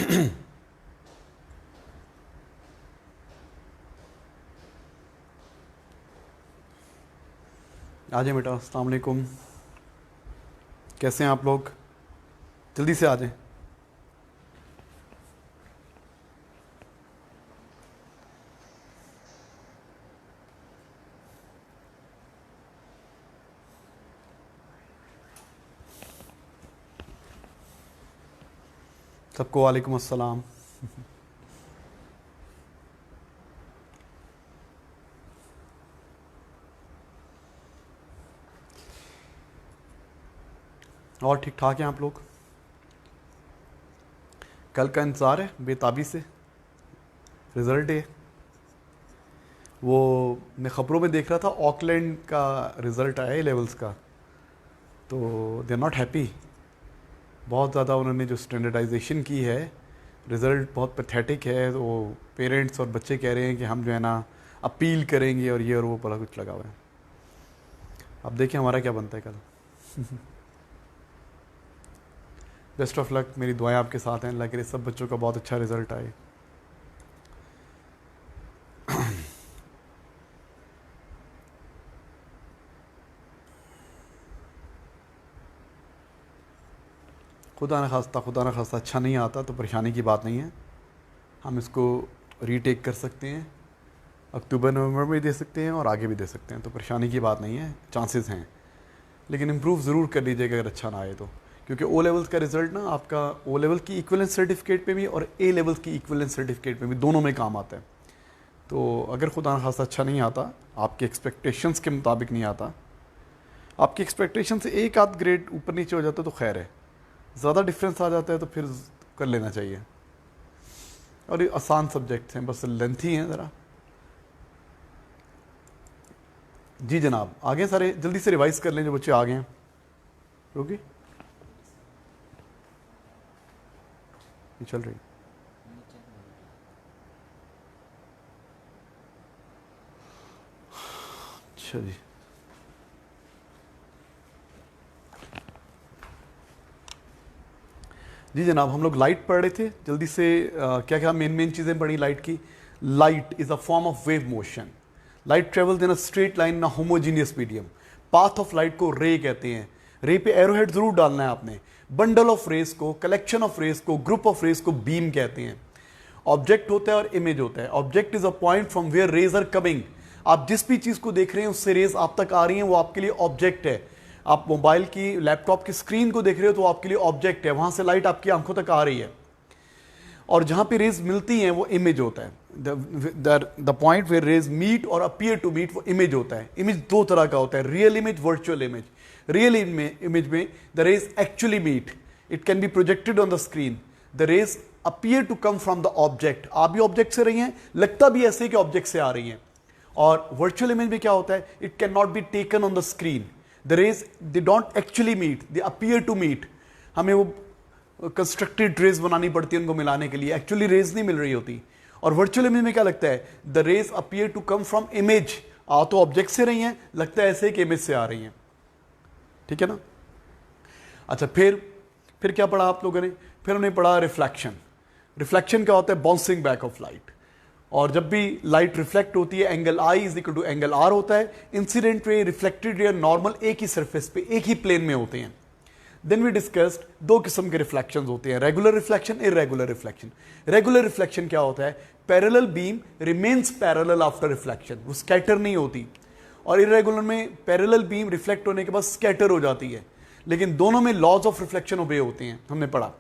आ जाए बेटा, अस्सलाम वालेकुम। कैसे हैं आप लोग? जल्दी से आ जाएं। सबको वालेकुम अस्सलाम। और ठीक ठाक हैं आप लोग? कल का इंतज़ार है बेताबी से, रिज़ल्ट डे। वो मैं ख़बरों में देख रहा था, ऑकलैंड का रिज़ल्ट आया है लेवल्स का, तो दे आर नॉट हैप्पी। बहुत ज़्यादा उन्होंने जो स्टैंडर्डाइजेशन की है, रिज़ल्ट बहुत पैथेटिक है। तो पेरेंट्स और बच्चे कह रहे हैं कि हम जो है ना अपील करेंगे और ये और वो बड़ा कुछ लगा हुआ है। अब देखिए हमारा क्या बनता है कल। बेस्ट ऑफ लक, मेरी दुआएं आपके साथ हैं। अल्लाह करे सब बच्चों का बहुत अच्छा रिजल्ट आए। खुदा न खास्ता अच्छा नहीं आता तो परेशानी की बात नहीं है, हम इसको रीटेक कर सकते हैं। अक्टूबर नवंबर में दे सकते हैं और आगे भी दे सकते हैं, तो परेशानी की बात नहीं है, चांसेस हैं। लेकिन इम्प्रूव ज़रूर कर लीजिएगा अगर अच्छा ना आए तो, क्योंकि ओ लेवल्स का रिज़ल्ट ना आपका ओ लेवल की इक्विवेलेंस सर्टिफिकेट पे भी और ए लेवल्स की इक्विवेलेंस सर्टिफिकेट में भी, दोनों में काम आता है। तो अगर खुदा न खास्ता अच्छा नहीं आता, आपके एक्सपेक्टेशंस के मुताबिक नहीं आता, आपकी एक्सपेक्टेशन से एक आध ग्रेड ऊपर नीचे हो जाता है तो खैर है, ज़्यादा डिफरेंस आ जाता है तो फिर कर लेना चाहिए। और ये आसान सब्जेक्ट्स हैं, बस लेंथी हैं ज़रा। जी जनाब, आगे सारे जल्दी से रिवाइज कर लें जो बच्चे आ गए हैं। रोगी चल रही। अच्छा जी जनाब, हम लोग लाइट पढ़ रहे थे। जल्दी से क्या क्या मेन चीज़ें पढ़ी लाइट की। Light is a form of wave motion. Light travels in a straight line in a homogeneous medium. Path of light को रे कहते हैं। रे पे एरोहेड जरूर डालना है आपने। बंडल ऑफ रेस को, कलेक्शन ऑफ रेस को, ग्रुप ऑफ रेस को बीम कहते हैं। ऑब्जेक्ट होता है और इमेज होता है। Object is a point from where rays are coming. आप जिस भी चीज को देख रहे हैं उससे रेज आप तक आ रही हैं, वो आपके लिए ऑब्जेक्ट है। आप मोबाइल की, लैपटॉप की स्क्रीन को देख रहे हो तो आपके लिए ऑब्जेक्ट है, वहां से लाइट आपकी आंखों तक आ रही है। और जहां पे रेज मिलती हैं वो इमेज होता है। The point where rays meet और अपीयर टू मीट, वो इमेज होता है। इमेज दो तरह का होता है, real image, virtual image. Real image में the rays actually meet, it can be projected on the screen. The rays appear to come from the object, आप भी ऑब्जेक्ट से रही हैं, लगता भी ऐसे कि ऑब्जेक्ट से आ रही हैं। और वर्चुअल इमेज में क्या होता है, it can not be taken on the screen. The rays they don't actually meet, they appear to meet. हमें वो कंस्ट्रक्टेड रेज बनानी पड़ती है उनको मिलाने के लिए, एक्चुअली रेज नहीं मिल रही होती। और वर्चुअल इमेज में क्या लगता है, the rays appear to come from image, आ तो ऑब्जेक्ट से रही हैं, लगता है ऐसे कि इमेज से आ रही हैं। ठीक है ना। अच्छा, फिर क्या पढ़ा आप लोगों ने? फिर हमने पढ़ा रिफ्लेक्शन। रिफ्लेक्शन क्या होता है, बाउंसिंग बैक ऑफ लाइट। और जब भी लाइट रिफ्लेक्ट होती है, angle I is equal to angle R होता है। Incident ray, reflected ray, normal एक ही सरफेस पे, एक ही प्लेन में होते हैं। देन वी डिस्कस्ड दो किस्म के रिफ्लेक्शन होते हैं, regular reflection, irregular reflection. Regular reflection क्या होता है, parallel beam remains parallel after reflection, वो स्कैटर नहीं होती। और इरेगुलर में पैरेलल बीम रिफ्लेक्ट होने के बाद स्कैटर हो जाती है, लेकिन दोनों में लॉज ऑफ रिफ्लेक्शन ओबे होते हैं, हमने पढ़ा।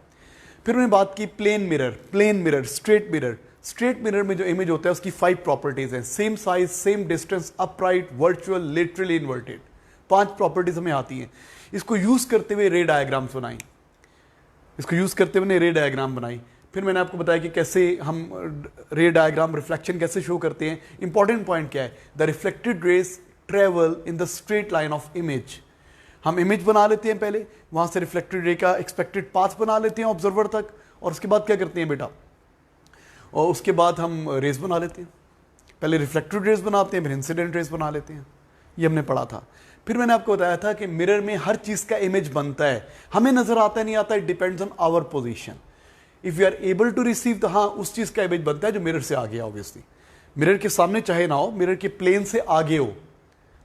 फिर हमने बात की plane mirror, straight mirror. Straight mirror में जो इमेज होता है उसकी 5 प्रॉपर्टीज हैं, same size, same distance, upright, virtual, laterally inverted. 5 properties हमें आती हैं। इसको यूज करते हुए रे डायग्राम्स बनाई, रे डायग्राम बनाई। फिर मैंने आपको बताया कि कैसे हम रे डायग्राम रिफ्लेक्शन कैसे शो करते हैं। इंपॉर्टेंट पॉइंट क्या है, the reflected rays travel in the straight line of image. हम इमेज बना लेते हैं पहले, वहां से रिफ्लेक्टेड रे का एक्सपेक्टेड पाथ बना लेते हैं ऑब्जर्वर तक, और उसके बाद क्या करते हैं बेटा, और उसके बाद हम रेज बना लेते हैं। पहले रिफ्लेक्टेड रेज बनाते हैं, फिर इंसिडेंट रेज बना लेते हैं। ये हमने पढ़ा था। फिर मैंने आपको बताया था कि मिरर में हर चीज का इमेज बनता है, हमें नजर आता नहीं आता, it depends on our position. If you are able to receive the, हाँ उस चीज का इमेज बनता है जो मिरर से आगे है। ऑब्वियसली मिरर के सामने चाहे ना हो, मिरर के प्लेन से आगे हो,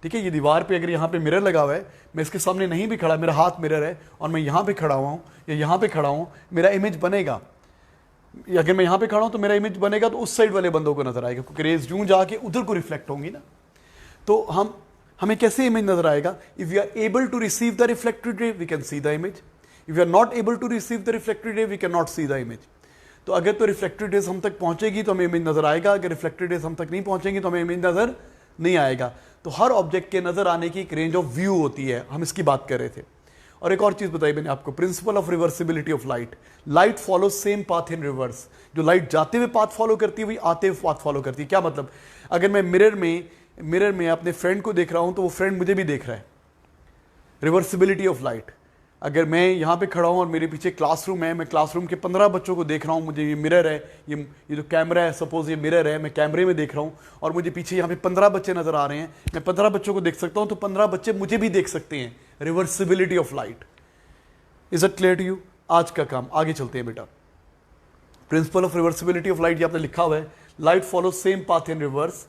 ठीक है। ये दीवार पे अगर यहाँ पे मिरर लगा हुआ है, मैं इसके सामने नहीं भी खड़ा, मेरा हाथ मिरर है और मैं यहाँ पे खड़ा हुआ हूँ या यहाँ पे खड़ा हूँ, मेरा इमेज बनेगा। अगर मैं यहाँ पे खड़ा हूँ तो मेरा इमेज बनेगा तो उस साइड वाले बंदों को नजर आएगा, क्योंकि रेज यूं जाके उधर को रिफ्लेक्ट होंगी ना। तो हमें कैसे इमेज नजर आएगा? If you are able to receive the reflected ray we can see the image, if you are not able to receive the reflected ray we can not see the image. तो अगर तो reflected raise हम तक पहुंचेगी तो हमें image नजर आएगा, अगर रिफ्लेक्टेड रेज हम तक नहीं पहुंचेंगी तो हमें इमेज नजर नहीं आएगा। तो हर ऑब्जेक्ट के नजर आने की एक रेंज ऑफ व्यू होती है, हम इसकी बात कर रहे थे। और एक और चीज बताई मैंने आपको, principal of reversibility of light. Light follow same path in reverse. जो लाइट जाते हुए पाथ फॉलो करती है वही आते हुए पाथ फॉलो करती है। क्या मतलब? अगर मैं मिरर में अपने फ्रेंड को देख रहा हूं तो वो फ्रेंड मुझे भी देख रहा है, रिवर्सिबिलिटी ऑफ लाइट। अगर मैं यहाँ पे खड़ा हूँ और मेरे पीछे क्लासरूम है, मैं क्लासरूम के 15 बच्चों को देख रहा हूँ, मुझे ये मिरर है, ये जो कैमरा है, सपोज ये मिरर है, मैं कैमरे में देख रहा हूँ और मुझे पीछे यहाँ पे 15 बच्चे नजर आ रहे हैं, मैं 15 बच्चों को देख सकता हूँ तो 15 बच्चे मुझे भी देख सकते हैं। Reversibility of light. Is it clear to you? आज का काम, आगे चलते हैं बेटा। Principle of reversibility of light, ये आपने लिखा हुआ है, light follow same path in reverse.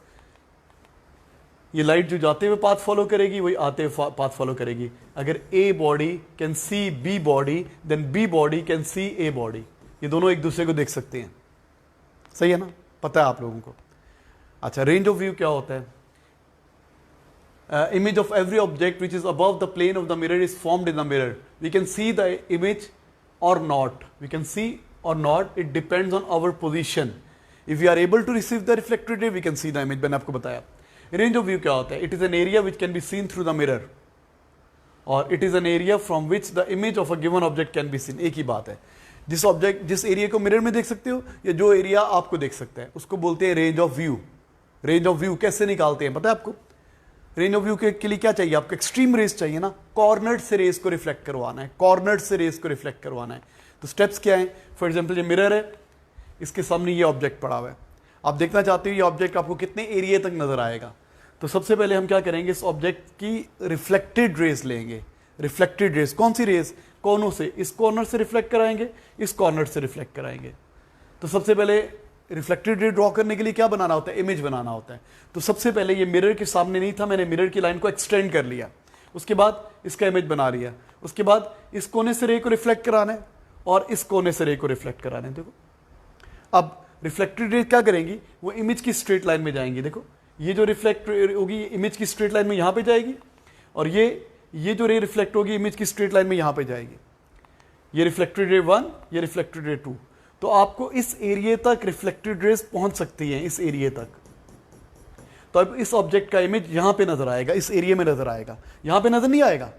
ये लाइट जो जाते हुए पाथ फॉलो करेगी वही आते हुए पाथ फॉलो करेगी। अगर A body can see B body, then B body can see A body. ये दोनों एक दूसरे को देख सकते हैं, सही है ना? पता है आप लोगों को। अच्छा, रेंज ऑफ व्यू क्या होता है? Image of every object which is above the plane of the mirror is formed in the mirror. We can see the image or not. We can see or not. It depends on our position. If we are able to receive the reflected ray, we can see the image. मैंने आपको बताया। Range of view क्या होता है? It is an area which can be seen through the mirror, or it is an area from which the image of a given object can be seen. एक ही बात है। जिस एरिया को mirror में देख सकते हो या जो एरिया आपको देख सकता है उसको बोलते हैं range of view. Range of view कैसे निकालते हैं पता है आपको? रेंज ऑफ व्यू के लिए क्या चाहिए आपको? एक्सट्रीम रेस चाहिए ना, कॉर्नर से रेस को रिफ्लेक्ट करवाना है, कॉर्नर से रेस को रिफ्लेक्ट करवाना है। तो स्टेप्स क्या है? फॉर एग्जांपल ये मिरर है, इसके सामने ये ऑब्जेक्ट पड़ा हुआ है, आप देखना चाहते हो ये ऑब्जेक्ट आपको कितने एरिया तक नजर आएगा। तो सबसे पहले हम क्या करेंगे, इस ऑब्जेक्ट की रिफ्लेक्टेड रेस लेंगे। रिफ्लेक्टेड रेस कौन सी रेस? कोनों से, इस कॉर्नर से रिफ्लेक्ट कराएंगे, इस कॉर्नर से रिफ्लेक्ट कराएंगे। तो सबसे पहले रिफ्लेक्टेड रे ड्रॉ करने के लिए क्या बनाना होता है? इमेज बनाना होता है। तो सबसे पहले ये मिरर के सामने नहीं था, मैंने मिरर की लाइन को एक्सटेंड कर लिया, उसके बाद इसका इमेज बना लिया, उसके बाद इस कोने से रे को रिफ्लेक्ट कराना है और इस कोने से रे को रिफ्लेक्ट कराना है। देखो अब रिफ्लेक्टेड रे क्या करेंगी, वो इमेज की स्ट्रेट लाइन में जाएंगी। देखो ये जो रिफ्लेक्ट होगी इमेज की स्ट्रेट लाइन में यहाँ पे जाएगी, और ये जो रे रिफ्लेक्ट होगी इमेज की स्ट्रेट लाइन में यहाँ पे जाएगी। ये रिफ्लेक्टेड रे 1, ये रिफ्लेक्टेड रे 2। तो आपको इस एरिया तक रिफ्लेक्टेड रेज पहुंच सकती हैं, इस एरिया तक। तो अब इस ऑब्जेक्ट का इमेज यहां पे नजर आएगा, इस एरिया में नजर आएगा, यहां पे नजर नहीं आएगा,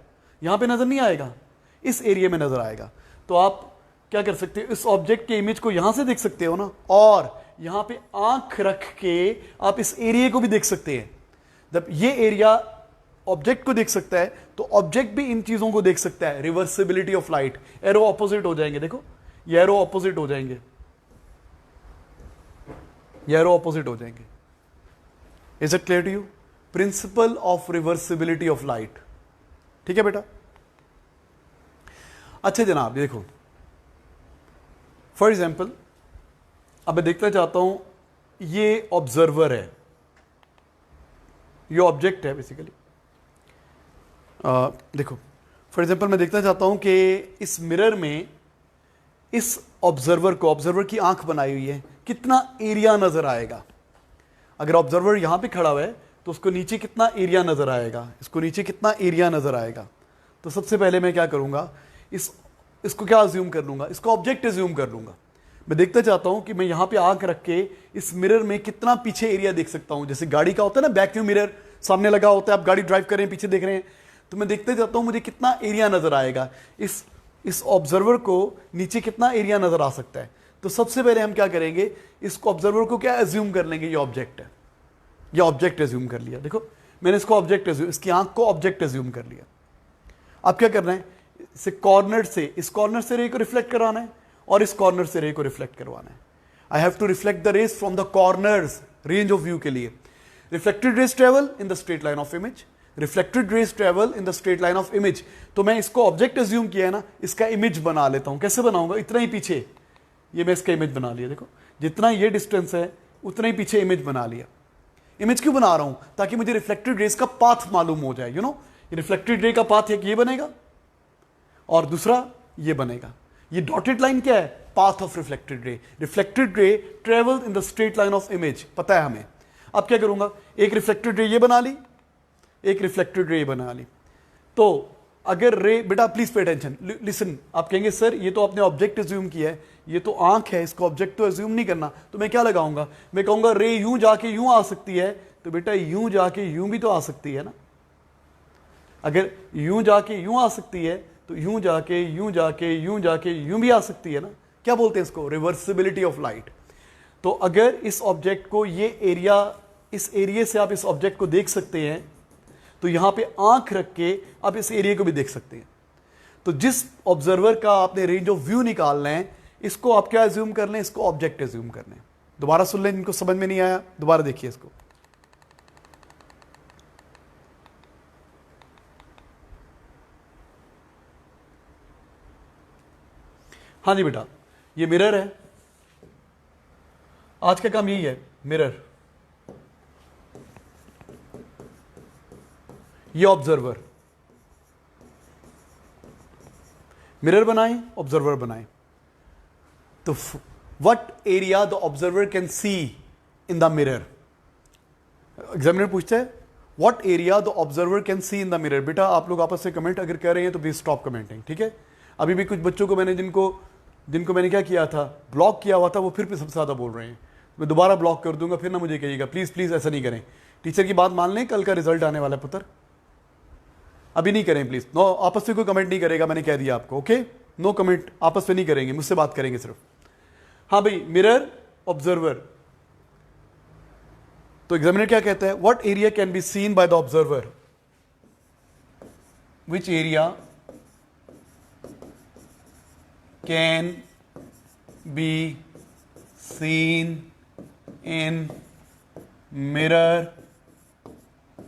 यहां पे नजर नहीं आएगा, इस एरिया में नजर आएगा। तो आप क्या कर सकते हो, इस ऑब्जेक्ट के इमेज को यहां से देख सकते हो ना, और यहां पे आंख रख के आप इस एरिया को भी देख सकते हैं। जब ये एरिया ऑब्जेक्ट को देख सकता है तो ऑब्जेक्ट भी इन चीजों को देख सकता है। Reversibility of light, arrow opposite हो जाएंगे। देखो ये एरो ऑपोजिट हो जाएंगे, ये एरो ऑपोजिट हो जाएंगे। Is it clear to you? Principle of reversibility of light. ठीक है बेटा? अच्छा जनाब देखो, फॉर एग्जाम्पल अब मैं देखना चाहता हूं, ये ऑब्जर्वर है, ये ऑब्जेक्ट है बेसिकली। देखो फॉर एग्जाम्पल मैं देखना चाहता हूं कि इस मिरर में इस ऑब्जर्वर को, ऑब्जर्वर की आंख बनाई हुई है, कितना एरिया नजर आएगा। अगर ऑब्जर्वर यहां पे खड़ा हुआ है तो उसको नीचे कितना एरिया नजर आएगा, इसको नीचे कितना एरिया नजर आएगा। तो सबसे पहले मैं क्या करूंगा, इसको क्या अज्यूम कर लूंगा, इसको ऑब्जेक्ट अज्यूम कर लूंगा। मैं देखना चाहता हूं कि मैं यहां पे आंख रख के इस मिरर में कितना पीछे एरिया देख सकता हूं। जैसे गाड़ी का होता है ना, बैक व्यू मिरर सामने लगा होता है, आप गाड़ी ड्राइव कर रहे हैं, पीछे देख रहे हैं, तो मैं देखते जाता हूं मुझे कितना एरिया नजर आएगा, इस ऑब्जर्वर को नीचे कितना एरिया नजर आ सकता है। तो सबसे पहले हम क्या करेंगे, इसको ऑब्जर्वर को क्या एज्यूम कर लेंगे, ये ऑब्जेक्ट है, ये ऑब्जेक्ट एज्यूम कर लिया। देखो मैंने इसको ऑब्जेक्ट एज्यूम, इसकी आंख को ऑब्जेक्ट एज्यूम कर लिया। अब क्या करना है, इसे कॉर्नर से, इस कॉर्नर से रे को रिफ्लेक्ट कराना है और इस कॉर्नर से रे को रिफ्लेक्ट करवाना है। I have to reflect the rays from the corners, range of view के लिए। Reflected rays travel in the straight line of image, reflected rays travel in the straight line of image. तो मैं इसको object assume किया है ना, इसका image बना लेता हूं। कैसे बनाऊंगा, इतना ही पीछे, ये मैं इसका इमेज बना लिया, देखो जितना ये डिस्टेंस है उतना ही पीछे इमेज बना लिया। इमेज क्यों बना रहा हूं? ताकि मुझे रिफ्लेक्टेड रेज का पाथ मालूम हो जाए। रिफ्लेक्टेड रे का पाथ एक ये बनेगा और दूसरा ये बनेगा। ये डॉटेड लाइन क्या है? Path of reflected ray. Reflected ray travel in the straight line of image, पता है हमें। अब क्या करूंगा, एक रिफ्लेक्टेड रे ये बना ली, एक रिफ्लेक्टेड रे बना ली। तो अगर रे, बेटा प्लीज पे अटेंशन, लिसन, आप कहेंगे सर ये तो आपने ऑब्जेक्ट एज्यूम किया है, ये तो आंख है, इसको ऑब्जेक्ट तो एज्यूम नहीं करना, तो मैं क्या लगाऊंगा? मैं कहूंगा रे यूं जाके यूं आ सकती है, तो बेटा यूं जाके यूं भी तो आ सकती है ना। अगर यूं जाके यूं आ सकती है तो यूं जाके यूं जाके यूं जाके यूं भी आ सकती है ना। क्या बोलते हैं इसको? Reversibility of light. तो अगर इस ऑब्जेक्ट को, ये एरिया, इस एरिया से आप इस ऑब्जेक्ट को देख सकते हैं, तो यहां पे आंख रख के आप इस एरिया को भी देख सकते हैं। तो जिस ऑब्जर्वर का आपने रेंज ऑफ व्यू निकालना है, इसको आप क्या एज्यूम कर लें? इसको ऑब्जेक्ट एज्यूम कर लें। दोबारा सुन लें, इनको समझ में नहीं आया दोबारा देखिए इसको। हाँ जी बेटा, ये मिरर है, आज का काम यही है, मिरर, ये ऑब्जर्वर। मिरर बनाए, ऑब्जर्वर बनाए, तो what area the observer can see in the mirror. Examiner पूछता है what area the observer can see in the mirror. बेटा आप लोग आपस से कमेंट अगर कर रहे हैं तो प्लीज स्टॉप कमेंटिंग, ठीक है। अभी भी कुछ बच्चों को मैंने जिनको मैंने क्या किया था, ब्लॉक किया हुआ था, वो फिर सबसे ज्यादा बोल रहे हैं। मैं दोबारा ब्लॉक कर दूंगा, फिर ना मुझे कहिएगा, प्लीज प्लीज ऐसा नहीं करें। टीचर की बात मान लें, कल का रिजल्ट आने वाला है पुत्र, अभी नहीं करें प्लीज। नो, आपस में कोई कमेंट नहीं करेगा, मैंने कह दिया आपको, ओके। नो कमेंट, आपस में नहीं करेंगे, मुझसे बात करेंगे सिर्फ। हाँ भाई, मिरर, ऑब्जर्वर। तो एग्जामिनर क्या कहता है? What area can be seen by the observer, which area can be seen in mirror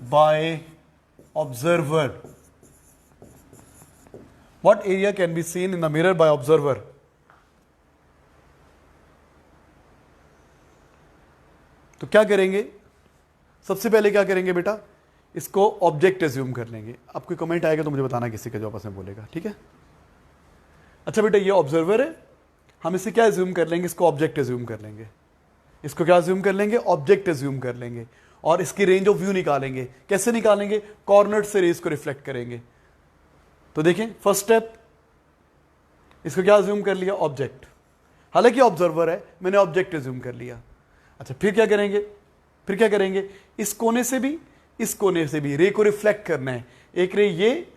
bye observer. What area can be seen in the mirror by observer? तो क्या करेंगे? सबसे पहले क्या करेंगे बेटा? इसको ऑब्जेक्ट एज्यूम कर लेंगे। अब कोई कमेंट आएगा तो मुझे बताना, किसी का जो आपस में बोलेगा, ठीक है। अच्छा बेटा, ये ऑब्जर्वर है, हम इसे क्या एज्यूम कर लेंगे? इसको ऑब्जेक्ट एज्यूम कर लेंगे। इसको क्या एज्यूम कर लेंगे? ऑब्जेक्ट एज्यूम कर लेंगे। और इसकी रेंज ऑफ व्यू निकालेंगे। कैसे निकालेंगे? कॉर्नर से रेज को रिफ्लेक्ट करेंगे। तो देखें, फर्स्ट स्टेप, इसको क्या अज्यूम कर लिया? ऑब्जेक्ट। हालांकि ऑब्जर्वर है, मैंने ऑब्जेक्ट अज्यूम कर लिया। अच्छा, फिर क्या करेंगे? फिर क्या करेंगे? इस कोने से भी, इस कोने से भी रे को रिफ्लेक्ट करना है। एक रे ये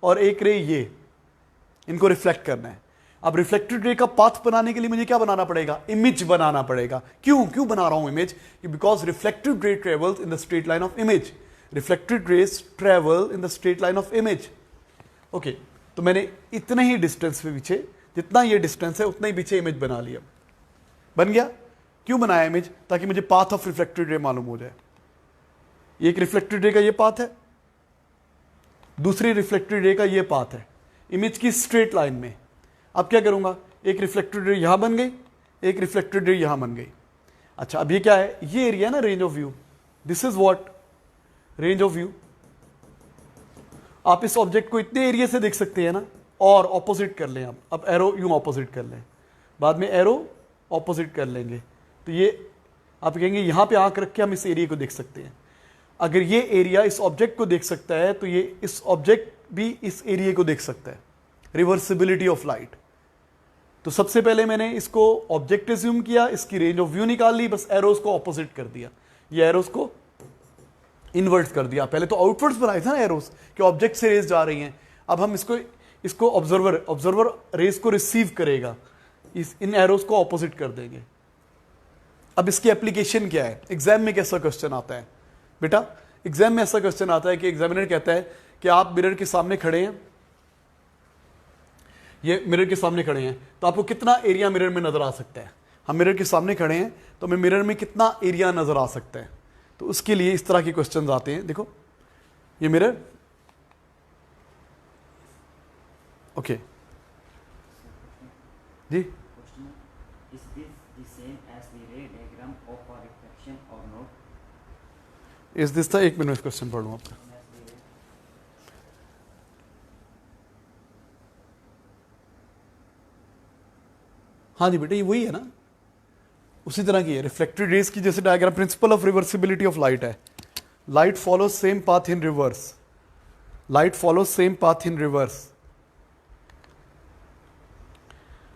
और एक रे ये, इनको रिफ्लेक्ट करना है। अब रिफ्लेक्टेड रे का पाथ बनाने के लिए मुझे क्या बनाना पड़ेगा? इमेज बनाना पड़ेगा। क्यों बना रहा हूं image? Because reflected ray travels in the straight line of image. Reflected rays travel in the straight line of image. Okay, तो मैंने इतने ही डिस्टेंस पे पीछे, जितना ये डिस्टेंस है उतना ही पीछे इमेज बना लिया। बन गया? क्यों बनाया इमेज? ताकि मुझे पाथ ऑफ रिफ्लेक्टेड रे मालूम हो जाए। एक रिफ्लेक्टेड रे का ये पाथ है, दूसरी रिफ्लेक्टेड रे का ये पाथ है, इमेज की स्ट्रेट लाइन में। अब क्या करूंगा? एक रिफ्लेक्टेड रे यहां बन गई, एक रिफ्लेक्टेड रे यहां बन गई। अच्छा, अब ये क्या है? ये एरिया ना range of view. This is what? Range of view. आप इस ऑब्जेक्ट को इतने एरिया से देख सकते हैं ना। और ऑपोजिट कर लें आप, अब एरो यूं ऑपोजिट कर लें, बाद में एरो ऑपोजिट कर लेंगे, तो ये आप कहेंगे यहां पे आंख रख के हम इस एरिया को देख सकते हैं। अगर ये एरिया इस ऑब्जेक्ट को देख सकता है तो ये इस ऑब्जेक्ट भी इस एरिया को देख सकता है। Reversibility of light. तो सबसे पहले मैंने इसको ऑब्जेक्ट एज्यूम किया, इसकी रेंज ऑफ व्यू निकाल ली, बस एरोस को ऑपोजिट कर दिया, ये एरोस को इनवर्ट्स कर दिया। पहले तो आउटवर्ड्स बनाए थे ना एरोस, कि ऑब्जेक्ट से रेज जा रही हैं। अब हम इसको ऑब्जर्वर रेज को रिसीव करेगा, इन एरोस को ऑपोजिट कर देंगे। अब इसकी एप्लीकेशन क्या है? एग्जाम में कैसा क्वेश्चन आता है बेटा? एग्जाम में ऐसा क्वेश्चन आता है कि एग्जामिनर कहता है कि आप मिरर के सामने खड़े हैं, ये मिरर के सामने खड़े हैं, तो आपको कितना एरिया मिरर में नजर आ सकता है? हम मिरर के सामने खड़े हैं तो हमें मिरर में कितना एरिया नजर आ सकता है? तो उसके लिए इस तरह के क्वेश्चंस आते हैं। देखो, ये मिरर, ओके जी, Is this the same as the ray diagram of a reflection or not? इस दिस था, एक मिनट क्वेश्चन पढ़ लूँ आपका। हाँ जी बेटा, ये वही है ना, उसी तरह की है रिफ्लेक्टेड रेज की। जैसे diagram principle of reversibility of light है, light follow same path in reverse, light follow same path in reverse.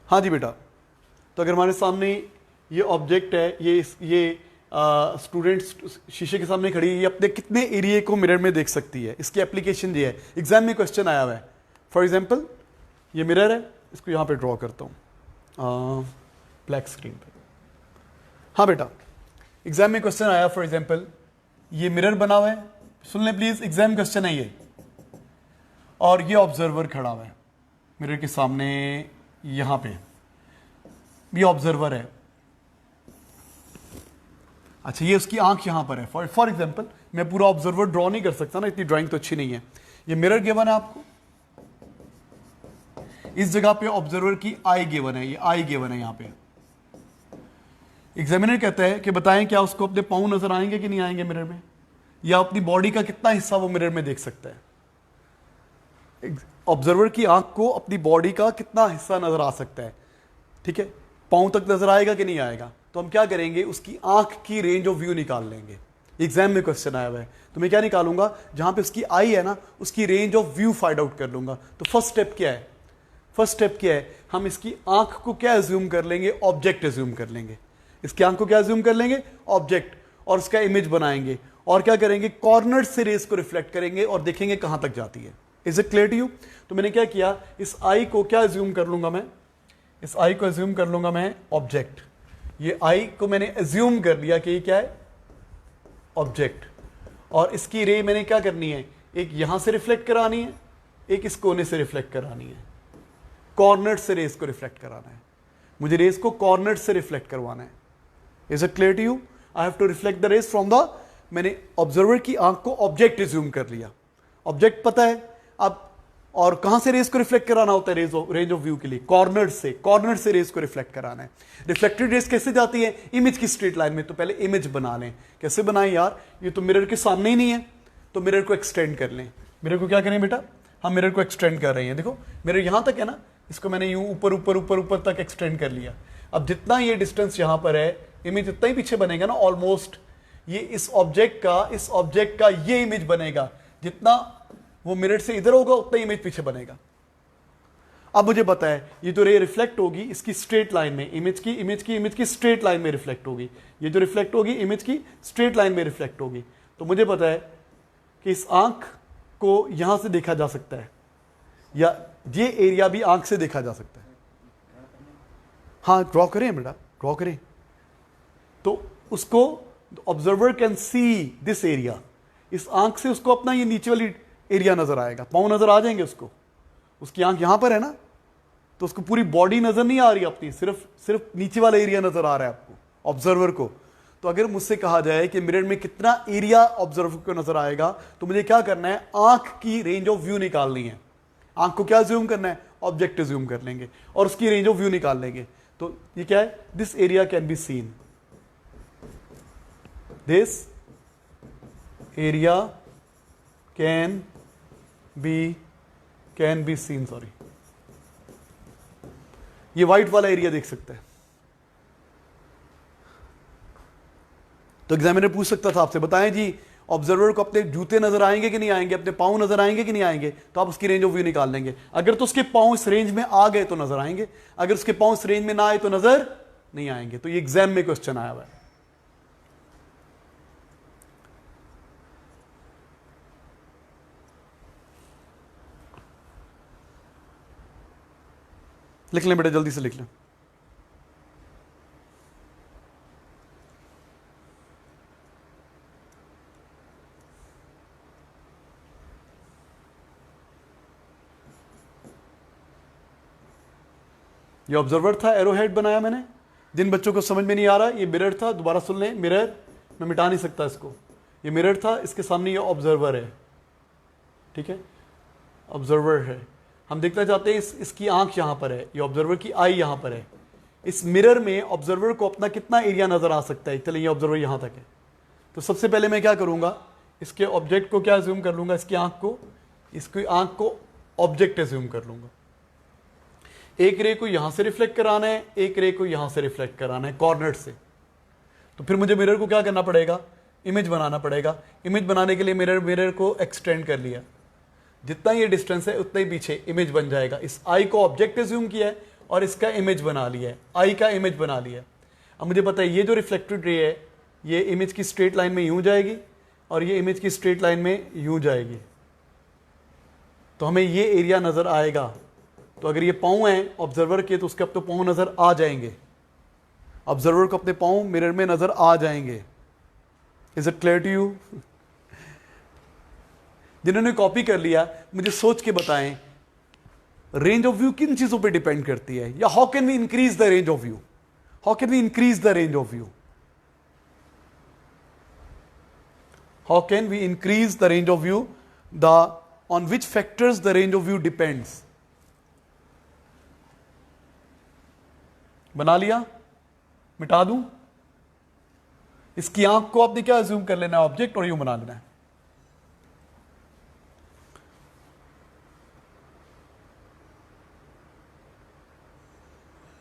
हाँ जी बेटा, तो अगर हमारे सामने ये ऑब्जेक्ट है, ये स्टूडेंट शीशे के सामने खड़ी है, ये अपने कितने एरिया को मिरर में देख सकती है, इसकी एप्लीकेशन ये है। एग्जाम में क्वेश्चन आया हुआ है, फॉर एग्जांपल ये मिरर है, इसको यहाँ पे ड्रॉ करता हूँ ब्लैक स्क्रीन पे। हाँ बेटा, एग्जाम में क्वेश्चन आया, फॉर एग्जांपल ये मिरर बना हुआ है, सुन लें प्लीज, एग्जाम क्वेश्चन है ये, और ये ऑब्जर्वर खड़ा हुआ है मिरर के सामने, यहाँ पे ये ऑब्जर्वर है। अच्छा, ये उसकी आंख यहां पर है, फॉर एग्जांपल मैं पूरा ऑब्जर्वर ड्रॉ नहीं कर सकता ना, इतनी ड्राइंग तो अच्छी नहीं है। ये मिरर गिवन है आपको, इस जगह पे ऑब्जर्वर की आई गिवन है, ये आई गिवन है यहां पे। एग्जामिनर कहता है कि बताएं क्या उसको अपने पांव नजर आएंगे कि नहीं आएंगे मिरर में, या अपनी बॉडी का कितना हिस्सा वो मिरर में देख सकता है। ऑब्जर्वर की आंख को अपनी बॉडी का कितना हिस्सा नजर आ सकता है, ठीक है, पांव तक नजर आएगा कि नहीं आएगा। तो हम क्या करेंगे, उसकी आंख की रेंज ऑफ व्यू निकाल लेंगे। एग्जाम में क्वेश्चन आया हुआ है, तो मैं क्या निकालूंगा, जहां पे उसकी आई है ना, उसकी range of view find out कर लूंगा। तो फर्स्ट स्टेप क्या है, फर्स्ट स्टेप क्या है, हम इसकी आंख को क्या एज्यूम कर लेंगे, ऑब्जेक्ट एज्यूम कर लेंगे। इसकी आंख को क्या एज्यूम कर लेंगे, ऑब्जेक्ट, और उसका इमेज बनाएंगे, और क्या करेंगे, कॉर्नर से रेस को रिफ्लेक्ट करेंगे और देखेंगे कहां तक जाती है। Is it clear to you? तो मैंने क्या किया, इस आई को क्या एज्यूम कर लूंगा मैं, इस आई को एज्यूम कर लूंगा मैं ऑब्जेक्ट। ये आई को मैंने एज्यूम कर लिया कि ये क्या है, ऑब्जेक्ट, और इसकी रे मैंने क्या करनी है, एक यहां से रिफ्लेक्ट करानी है, एक इस कोने से रिफ्लेक्ट करानी है। कॉर्नर से रेस को रिफ्लेक्ट कराना है मुझे, रेस को कॉर्नर से रिफ्लेक्ट करवाना है। Is it clear to you? I have to reflect the rays from the, मैंने ऑब्जर्वर की आंख को ऑब्जेक्ट एज्यूम कर लिया, ऑब्जेक्ट पता है अब, और कहां से रेस को रिफ्लेक्ट कराना होता है, रेंज ऑफ व्यू के लिए कॉर्नर से रेस को रिफ्लेक्ट कराना है। रिफ्लेक्टेड रेस कैसे जाती है, इमेज की स्ट्रेट लाइन में। तो पहले इमेज बना लें, कैसे बनाएं यार, ये तो मिरर के सामने ही नहीं है, तो मिरर को एक्सटेंड कर लें। मिरर को क्या करें बेटा, हम मिरर को एक्सटेंड कर रहे हैं, देखो मिरर यहां तक है ना, इसको मैंने यूं ऊपर ऊपर ऊपर ऊपर तक एक्सटेंड कर लिया। अब जितना ये डिस्टेंस यहां पर है, इमेज उतना ही पीछे बनेगा ना ऑलमोस्ट, ये इस ऑब्जेक्ट का ये इमेज बनेगा, जितना वो मिरर से इधर होगा उतना इमेज पीछे बनेगा। अब मुझे पता है ये जो रे रिफ्लेक्ट होगी इसकी स्ट्रेट लाइन में, इमेज की स्ट्रेट लाइन में रिफ्लेक्ट होगी, ये जो रिफ्लेक्ट होगी इमेज की स्ट्रेट लाइन में रिफ्लेक्ट होगी। तो मुझे पता है कि इस आंख को यहां से देखा जा सकता है, या ये एरिया भी आंख से देखा जा सकता है। हाँ ड्रॉ करें बेटा, ड्रॉ करें। तो उसको observer can see this area, इस आंख से उसको अपना ये नीचे वाली एरिया नजर आएगा, पांव नजर आ जाएंगे उसको, उसकी आंख यहां पर है ना, तो उसको पूरी बॉडी नजर नहीं आ रही अपनी, सिर्फ नीचे वाला एरिया नजर आ रहा है आपको ऑब्जर्वर को। तो अगर मुझसे कहा जाए कि मिरर में कितना एरिया ऑब्जर्वर को नजर आएगा, तो मुझे क्या करना है, आंख की रेंज ऑफ व्यू निकालनी है। आंख को क्या ज्यूम करना है, ऑब्जेक्ट ज्यूम कर लेंगे और उसकी रेंज ऑफ व्यू निकाल लेंगे। तो ये क्या है, this area can be seen, this area can be seen, sorry, ये व्हाइट वाला एरिया देख सकता है। तो एग्जामिनर पूछ सकता था आपसे, बताएं जी ऑब्जर्वर को अपने जूते नजर आएंगे कि नहीं आएंगे, अपने पांव नजर आएंगे कि नहीं आएंगे, तो आप उसकी रेंज ऑफ व्यू निकाल लेंगे। अगर तो उसके पांव इस रेंज में आ गए तो नजर आएंगे, अगर उसके पांव इस रेंज में ना आए तो नजर नहीं आएंगे। तो ये एग्जाम में क्वेश्चन आया हुआ है। लिख लें बेटा, जल्दी से लिख लें। ये ऑब्जर्वर था, एरो हेड बनाया मैंने। जिन बच्चों को समझ में नहीं आ रहा, ये मिरर था, दोबारा सुन लें, मिरर मैं मिटा नहीं सकता इसको, ये मिरर था, इसके सामने ये ऑब्जर्वर है, ठीक है, ऑब्जर्वर है। हम देखना चाहते हैं इसकी आंख यहां पर है, ये ऑब्जर्वर की आई यहां पर है, इस मिरर में ऑब्जर्वर को अपना कितना एरिया नजर आ सकता है। चलिए ये ऑब्जर्वर यहां तक है, तो सबसे पहले मैं क्या करूंगा, इसके ऑब्जेक्ट को क्या अज्यूम कर लूंगा, इसकी आंख को ऑब्जेक्ट अज्यूम कर लूंगा। एक रे को यहां से रिफ्लेक्ट कराना है, एक रे को यहां से रिफ्लेक्ट कराना है कॉर्नर से। तो फिर मुझे मिरर को क्या करना पड़ेगा, इमेज बनाना पड़ेगा। इमेज बनाने के लिए मिरर को एक्सटेंड कर लिया, जितना ये डिस्टेंस है उतना ही पीछे इमेज बन जाएगा। इस आई को ऑब्जेक्ट अज्यूम किया है और इसका इमेज बना लिया है, आई का इमेज बना लिया है। अब मुझे पता है ये जो रिफ्लेक्टेड रे है ये इमेज की स्ट्रेट लाइन में यूं जाएगी और ये इमेज की स्ट्रेट लाइन में यूं जाएगी, तो हमें ये एरिया नजर आएगा। तो अगर ये पाँव हैं ऑब्जर्वर के तो उसके अब तो पाँव नजर आ जाएंगे, ऑब्जर्वर को अपने पाँव मिरर में नजर आ जाएंगे। Is it clear to you? जिन्होंने कॉपी कर लिया मुझे सोच के बताएं, रेंज ऑफ व्यू किन चीजों पे डिपेंड करती है, या how can we increase the range of view, how can we increase the range of view, how can we increase the range of view, the on which factors the range of view depends. बना लिया, मिटा दूं? इसकी आंख को आपने क्या assume कर लेना है, ऑब्जेक्ट, और यूं बना लेना है।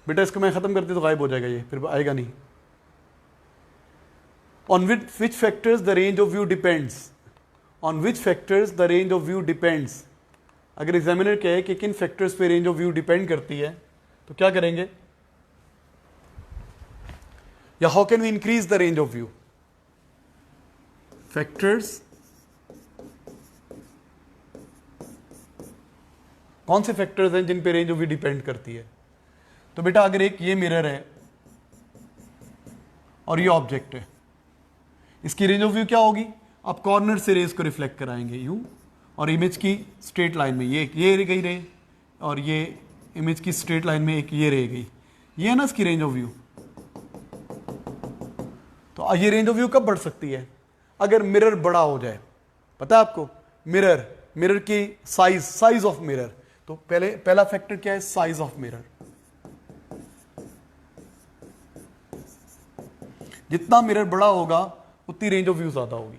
बेटा इसको मैं खत्म करती तो गायब हो जाएगा, ये फिर आएगा नहीं। On which factors the range of view depends, on which factors the range of view depends. अगर एग्जामिनर कहे कि किन फैक्टर्स पे रेंज ऑफ व्यू डिपेंड करती है तो क्या करेंगे, या how can we increase the range of view. Factors, कौन से फैक्टर्स हैं जिन पे रेंज ऑफ व्यू डिपेंड करती है। तो बेटा अगर एक ये मिरर है और ये ऑब्जेक्ट है, इसकी रेंज ऑफ व्यू क्या होगी, आप कॉर्नर से रेज को रिफ्लेक्ट कराएंगे यूं, और इमेज की स्ट्रेट लाइन में ये रह गई रे, और ये इमेज की स्ट्रेट लाइन में एक ये रह गई, ये है ना इसकी रेंज ऑफ व्यू। तो ये रेंज ऑफ व्यू कब बढ़ सकती है, अगर मिरर बड़ा हो जाए। पता है आपको, मिरर की साइज ऑफ मिरर, तो पहला फैक्टर क्या है, साइज ऑफ मिरर। जितना मिरर बड़ा होगा उतनी रेंज ऑफ व्यू ज्यादा होगी।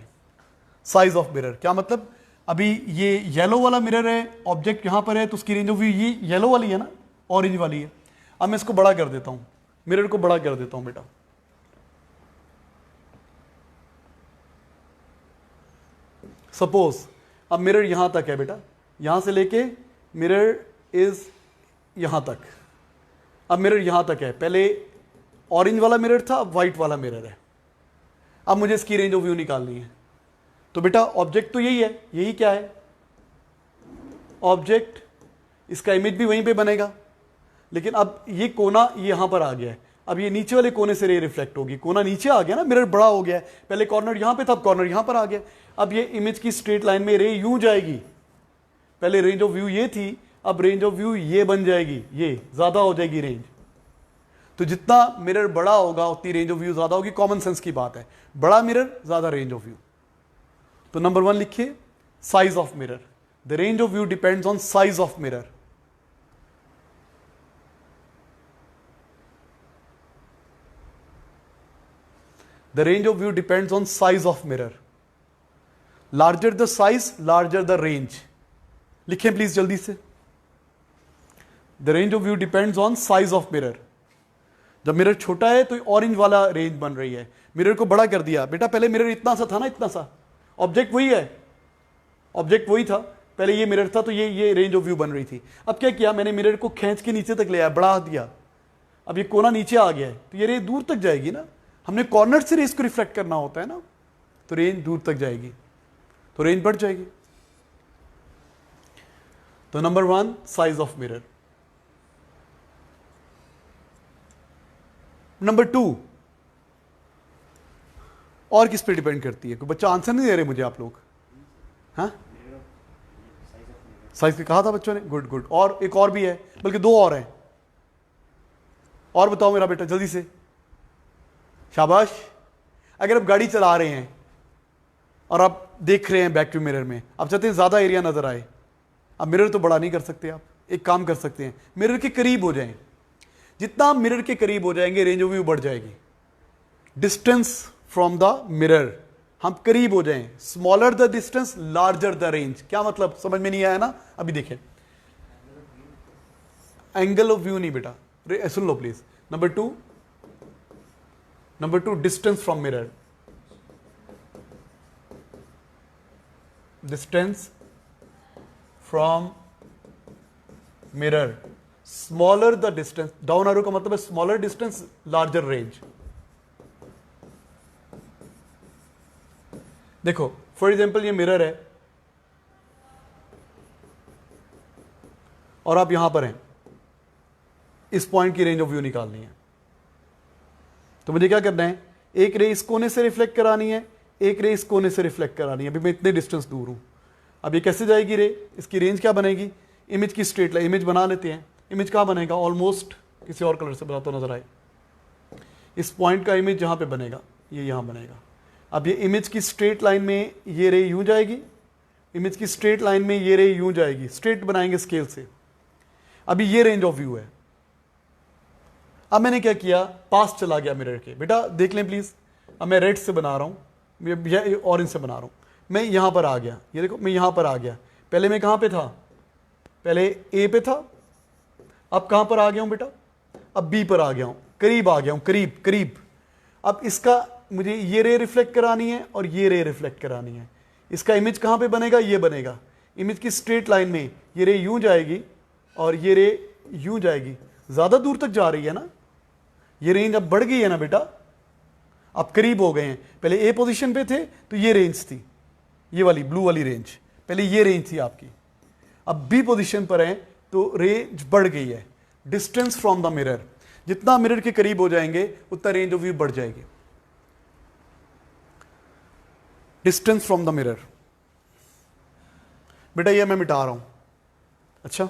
साइज ऑफ मिरर क्या मतलब, अभी ये येलो वाला मिरर है, ऑब्जेक्ट यहां पर है, तो उसकी रेंज ऑफ व्यू ये येलो वाली है ना, ऑरेंज वाली है। अब मैं इसको बड़ा कर देता हूं, मिरर को बड़ा कर देता हूं बेटा। सपोज अब मिरर यहां तक है बेटा, यहां से लेके मिरर इज यहां तक। अब मिरर यहां तक है, पहले ऑरेंज वाला मिरर था, अब व्हाइट वाला मिरर है। अब मुझे इसकी रेंज ऑफ व्यू निकालनी है। तो बेटा ऑब्जेक्ट तो यही है, यही क्या है, ऑब्जेक्ट, इसका इमेज भी वहीं पे बनेगा, लेकिन अब ये कोना यहां पर आ गया है। अब ये नीचे वाले कोने से रे रिफ्लेक्ट होगी, कोना नीचे आ गया ना, मिरर बड़ा हो गया है, पहले कॉर्नर यहां पे था, अब कॉर्नर यहां पर आ गया। अब ये इमेज की स्ट्रेट लाइन में रे यूं जाएगी, पहले रेंज ऑफ व्यू ये थी, अब रेंज ऑफ व्यू ये बन जाएगी, ये ज्यादा हो जाएगी रेंज। तो जितना मिरर बड़ा होगा उतनी रेंज ऑफ व्यू ज्यादा होगी, कॉमन सेंस की बात है, बड़ा मिरर ज्यादा रेंज ऑफ व्यू। तो नंबर 1 लिखिए, size of mirror, the range of view depends on size of mirror. The range of view depends on size of mirror. Larger the size, larger the range. लिखें please जल्दी से। The range of view depends on size of mirror. जब mirror छोटा है तो orange वाला range बन रही है। मिरर को बड़ा कर दिया बेटा, पहले मिरर इतना सा था ना, इतना सा, ऑब्जेक्ट वही है, ऑब्जेक्ट वही था, पहले ये मिरर था तो ये रेंज ऑफ व्यू बन रही थी। अब क्या किया मैंने, मिरर को खींच के नीचे तक ले आया, बढ़ा दिया, अब ये कोना नीचे आ गया है तो ये रेंज दूर तक जाएगी ना, हमने कॉर्नर से रेंज को रिफ्लेक्ट करना होता है ना, तो रेंज दूर तक जाएगी, तो रेंज बढ़ जाएगी। तो number 1 size of mirror. Number 2 और किस पे डिपेंड करती है, कोई बच्चा आंसर नहीं दे रहे मुझे आप लोग, हाँ साइज पे कहा था बच्चों ने, गुड गुड। और एक और भी है, बल्कि 2 और हैं, और बताओ मेरा बेटा जल्दी से, शाबाश। अगर आप गाड़ी चला रहे हैं और आप देख रहे हैं बैक टू मिरर में, आप चाहते हैं ज्यादा एरिया नजर आए, अब मिरर तो बड़ा नहीं कर सकते, आप एक काम कर सकते हैं, मिरर के करीब हो जाएं। जितना आप मिरर के करीब हो जाएंगे रेंज ऑफ व्यू बढ़ जाएगी। डिस्टेंस फ्रॉम द मिरर, हम करीब हो जाएं, smaller the distance larger the range. क्या मतलब, समझ में नहीं आया ना? अभी देखें, एंगल ऑफ व्यू नहीं बेटा, सुन लो please. Number two distance from mirror, distance from mirror, smaller the distance, down arrow का मतलब है स्मॉलर डिस्टेंस लार्जर रेंज। देखो फॉर एग्जांपल ये मिरर है और आप यहां पर हैं, इस पॉइंट की रेंज ऑफ व्यू निकालनी है, तो मुझे क्या करना है, एक रे इस कोने से रिफ्लेक्ट करानी है, एक रे इस कोने से रिफ्लेक्ट करानी है। अभी मैं इतने डिस्टेंस दूर हूं, अब ये कैसे जाएगी रे, इसकी रेंज क्या बनेगी, इमेज की स्ट्रेट लाइन, इमेज बना लेते हैं, इमेज कहां बनेगा, ऑलमोस्ट किसी और कलर से बनाता नजर आए, इस पॉइंट का इमेज जहां पे बनेगा ये यहां बनेगा। अब ये इमेज की स्ट्रेट लाइन में ये रे यूं जाएगी, इमेज की स्ट्रेट लाइन में ये रे यूं जाएगी, स्ट्रेट बनाएंगे स्केल से। अभी ये रेंज ऑफ व्यू है। अब मैंने क्या किया, पास चला गया मिरर के, बेटा देख लें प्लीज, अब मैं रेड से बना रहा हूं या ऑरेंज से बना रहा हूं, मैं यहां पर आ गया, ये देखो मैं यहां पर आ गया, पहले मैं कहां पे था, पहले ए पे था, अब कहां पर आ गया हूं बेटा, अब बी पर आ गया हूं, करीब आ गया हूं, करीब करीब। अब इसका मुझे ये रे रिफ्लेक्ट करानी है और ये रे रिफ्लेक्ट करानी है, इसका इमेज कहां पे बनेगा, ये बनेगा, इमेज की स्ट्रेट लाइन में ये रे यूं जाएगी और ये रे यूं जाएगी, ज्यादा दूर तक जा रही है ना, ये रेंज अब बढ़ गई है ना बेटा, अब करीब हो गए हैं। पहले ए पोजीशन पे थे तो ये रेंज थी, ये वाली ब्लू वाली रेंज, पहले ये रेंज थी आपकी, अब बी पोजीशन पर है तो रेंज बढ़ गई है। डिस्टेंस फ्रॉम द मिरर, जितना मिरर के करीब हो जाएंगे उतना रेंज ऑफ व्यू बढ़ जाएगी। डिस्टेंस फ्रॉम द मिरर, बेटा ये मैं मिटा रहा हूं, अच्छा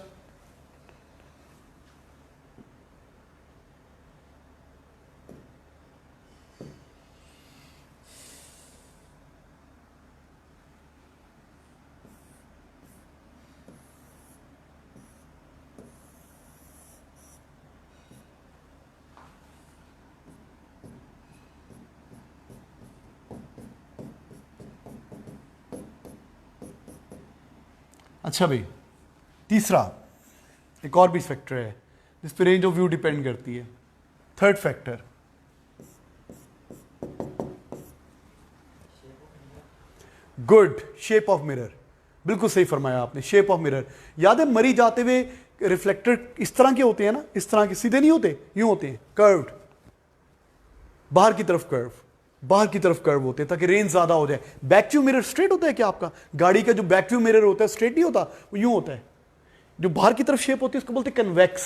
अच्छा भाई, तीसरा एक और भी फैक्टर है जिस पे रेंज ऑफ व्यू डिपेंड करती है, third factor, good shape of mirror. बिल्कुल सही फरमाया आपने, शेप ऑफ मिरर। याद है मरी जाते हुए रिफ्लेक्टर इस तरह के होते हैं ना, इस तरह के, सीधे नहीं होते, यूं होते हैं, कर्व्ड, बाहर की तरफ कर्व, बाहर की तरफ कर्व होते हैं ताकि रेंज ज्यादा हो जाए। बैकव्यू मिरर स्ट्रेट होता है क्या आपका, गाड़ी का जो बैकव्यू मिरर होता है स्ट्रेट नहीं होता, वो यूं होता है। जो बाहर की तरफ शेप होती है उसको बोलते हैं convex,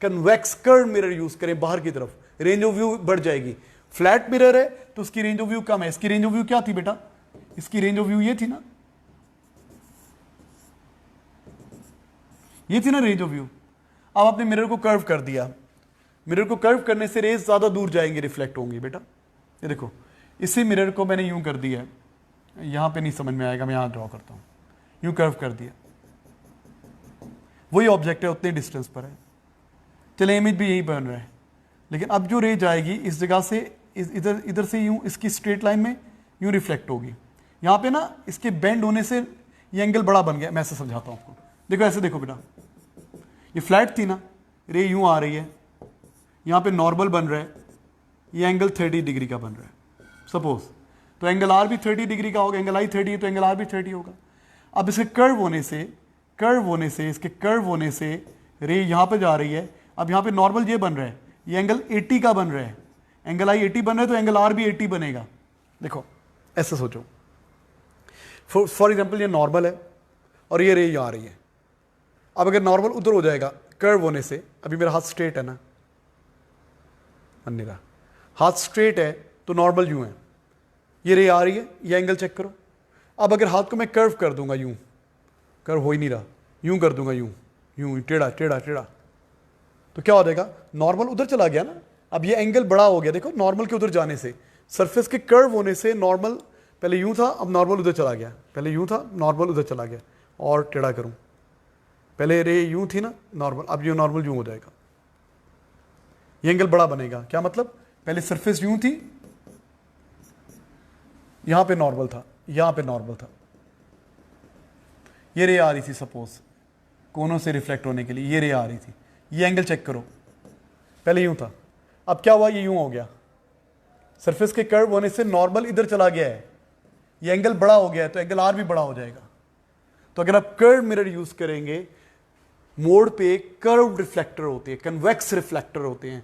convex curve mirror use करें बाहर की तरफ, रेंज ऑफ व्यू बढ़ जाएगी। फ्लैट मिरर है तो उसकी रेंज ऑफ व्यू कम है। इसकी रेंज ऑफ व्यू क्या थी बेटा, इसकी रेंज ऑफ व्यू ये थी ना, ये थी ना रेंज ऑफ व्यू। अब आपने मिरर को कर्व कर दिया, मिरर को कर्व करने से रेज ज्यादा दूर जाएंगे, रिफ्लेक्ट होंगी बेटा। ये देखो इसी मिरर को मैंने यूं कर दिया है, यहां पे नहीं समझ में आएगा, मैं यहां ड्रॉ करता हूं, यूं कर्व कर दिया, वही ऑब्जेक्ट है, उतने डिस्टेंस पर है, चले इमेज भी यही बन रहा है, लेकिन अब जो रे जाएगी इस जगह से इधर इधर से यूं इसकी स्ट्रेट लाइन में यूं रिफ्लेक्ट होगी। यहां पे ना इसके बेंड होने से ये एंगल बड़ा बन गया। मैं ऐसे समझाता हूं आपको, देखो ऐसे देखो बेटा, ये फ्लैट थी ना, रे यूं आ रही है, यहां पे नॉर्मल बन रहा है, ये एंगल 30 डिग्री का बन रहा है सपोज, तो एंगल आर भी 30 डिग्री का होगा, एंगल आई 30 है तो एंगल आर भी 30 होगा। अब इसके कर्व होने से इसके कर्व होने से रे यहां पे जा रही है, अब यहां पे नॉर्मल ये बन रहा है, ये एंगल 80 का बन रहा है, एंगल आई 80 बन रहा है तो एंगल आर भी 80 बनेगा। देखो ऐसे सोचो, फॉर एग्जाम्पल ये नॉर्मल है और ये रे आ रही है, अब अगर नॉर्मल उधर हो जाएगा कर्व होने से, अभी मेरा हाथ स्ट्रेट है ना, अन्य हाथ स्ट्रेट है तो नॉर्मल यूं है, ये रे आ रही है, ये एंगल चेक करो। अब अगर हाथ को मैं कर्व कर दूंगा, यूं कर्व हो ही नहीं रहा, यूं कर दूंगा, यूं यूं टेढ़ा टेढ़ा टेढ़ा, तो क्या हो जाएगा, नॉर्मल उधर चला गया ना, अब ये एंगल बड़ा हो गया। देखो नॉर्मल के उधर जाने से, सरफेस के कर्व होने से नॉर्मल पहले यूं था, अब नॉर्मल उधर चला गया, पहले यूं था नॉर्मल उधर चला गया, और टेढ़ा करूं, पहले रे यूं थी ना नॉर्मल, अब यूं नॉर्मल यूं हो जाएगा। ये एंगल बड़ा बनेगा। क्या मतलब, पहले सरफेस यूं थी, यहां पे नॉर्मल था, यहां पे नॉर्मल था, ये रे आ रही थी सपोज कोनों से रिफ्लेक्ट होने के लिए, ये रे आ रही थी, ये एंगल चेक करो, पहले यूं था, अब क्या हुआ, ये यूं हो गया, सरफेस के कर्व होने से नॉर्मल इधर चला गया है, ये एंगल बड़ा हो गया है, तो एंगल आर भी बड़ा हो जाएगा। तो अगर आप कर्व मिरर यूज करेंगे, मोड पे कर्व रिफ्लेक्टर होते हैं, कन्वेक्स रिफ्लेक्टर होते हैं,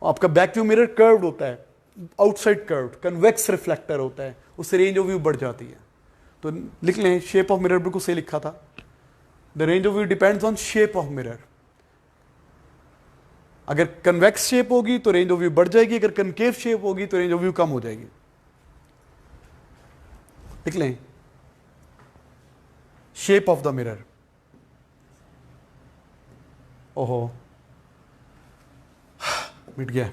आपका वैक्यूम मिरर कर्व्ड होता है, आउटसाइड कर्व्ड, कन्वेक्स रिफ्लेक्टर होता है, उससे रेंज ऑफ व्यू बढ़ जाती है। तो लिख लें, शेप ऑफ मिरर बिल्कुल सही लिखा था, the range of view depends on shape of mirror. अगर कन्वेक्स शेप होगी तो रेंज ऑफ व्यू बढ़ जाएगी, अगर कनकेव शेप होगी तो रेंज ऑफ व्यू कम हो जाएगी। लिख लें, शेप ऑफ द मिरर, ओहो मिट गया,